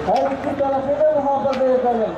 Her iki tarafı da muhafaza edelim.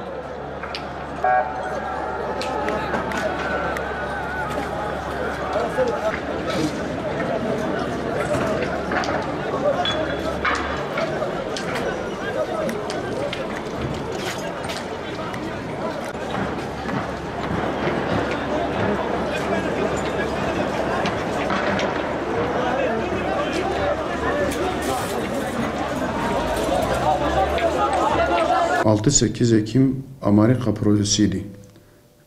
6-8 Ekim Amerika projesiydi.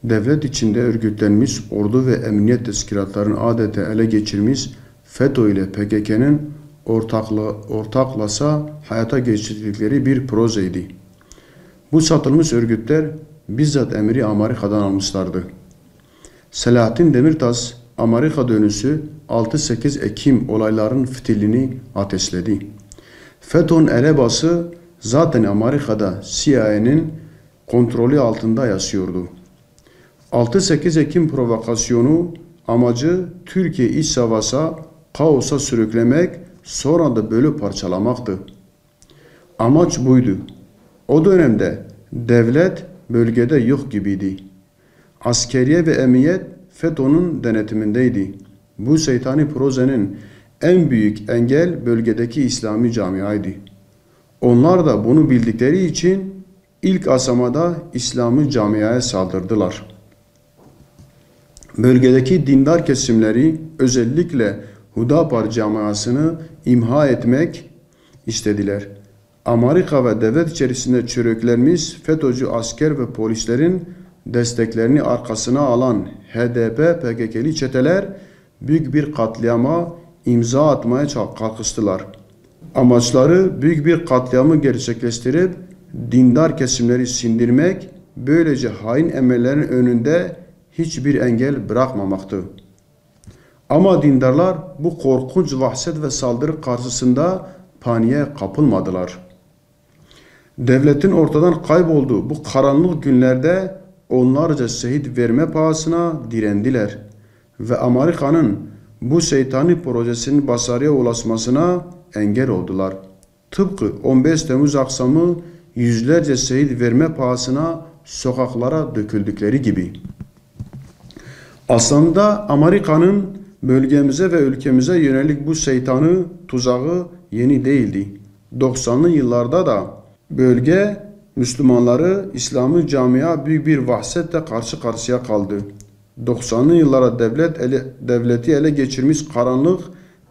Devlet içinde örgütlenmiş ordu ve emniyet teşkilatlarını adeta ele geçirmiş FETÖ ile PKK'nın ortaklasa hayata geçirdikleri bir projeydi. Bu satılmış örgütler bizzat emri Amerika'dan almışlardı. Selahattin Demirtaş, Amerika dönüşü 6-8 Ekim olayların fitilini ateşledi. FETÖ'nün elebası zaten Amerika'da CIA'nin kontrolü altında yaşıyordu. 6-8 Ekim provokasyonu amacı Türkiye iç savaşa, kaosa sürüklemek, sonra da bölüp parçalamaktı. Amaç buydu. O dönemde devlet bölgede yok gibiydi. Askeriye ve emniyet FETÖ'nün denetimindeydi. Bu şeytani projenin en büyük engel bölgedeki İslami camiaydı. Onlar da bunu bildikleri için ilk aşamada İslami camiaya saldırdılar. Bölgedeki dindar kesimleri, özellikle Hudapar camiasını imha etmek istediler. Amerika ve devlet içerisinde çürüklenmiş FETÖ'cü asker ve polislerin desteklerini arkasına alan HDP PKK'li çeteler büyük bir katliama imza atmaya kalkıştılar. Amaçları büyük bir katliamı gerçekleştirip dindar kesimleri sindirmek, böylece hain emellerin önünde hiçbir engel bırakmamaktı. Ama dindarlar bu korkunç vahşet ve saldırı karşısında paniğe kapılmadılar. Devletin ortadan kaybolduğu bu karanlık günlerde onlarca şehit verme pahasına direndiler ve Amerika'nın bu şeytani projesinin başarıya ulaşmasına engel oldular. Tıpkı 15 Temmuz akşamı yüzlerce şehit verme pahasına sokaklara döküldükleri gibi. Aslında Amerika'nın bölgemize ve ülkemize yönelik bu şeytanı tuzağı yeni değildi. 90'lı yıllarda da bölge Müslümanları İslami camia büyük bir vahşetle karşı karşıya kaldı. 90'lı yıllara devleti ele geçirmiş karanlık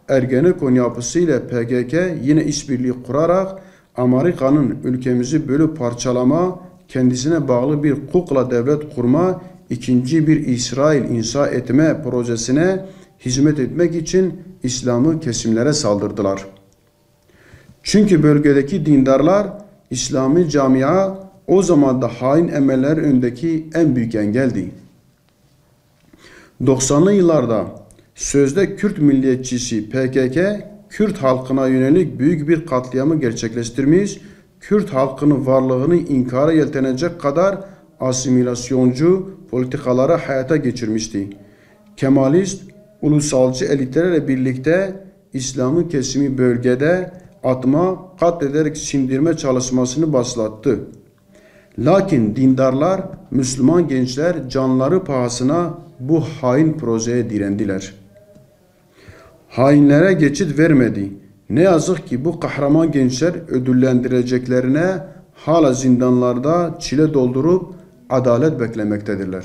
Ergenekon yapısı ile PKK yine işbirliği kurarak Amerika'nın ülkemizi bölüp parçalama, kendisine bağlı bir kukla devlet kurma, ikinci bir İsrail inşa etme projesine hizmet etmek için İslam'ı kesimlere saldırdılar. Çünkü bölgedeki dindarlar İslami camia o zaman da hain emeller önündeki en büyük engeldi. 90'lı yıllarda sözde Kürt milliyetçisi PKK, Kürt halkına yönelik büyük bir katliamı gerçekleştirmiş, Kürt halkının varlığını inkara yeltenecek kadar asimilasyoncu politikaları hayata geçirmişti. Kemalist, ulusalcı elitlerle birlikte İslami kesimi bölgede atma, katlederek sindirme çalışmasını başlattı. Lakin dindarlar, Müslüman gençler canları pahasına bu hain projeye direndiler. Hainlere geçit vermedi. Ne yazık ki bu kahraman gençler ödüllendireceklerine hala zindanlarda çile doldurup adalet beklemektedirler.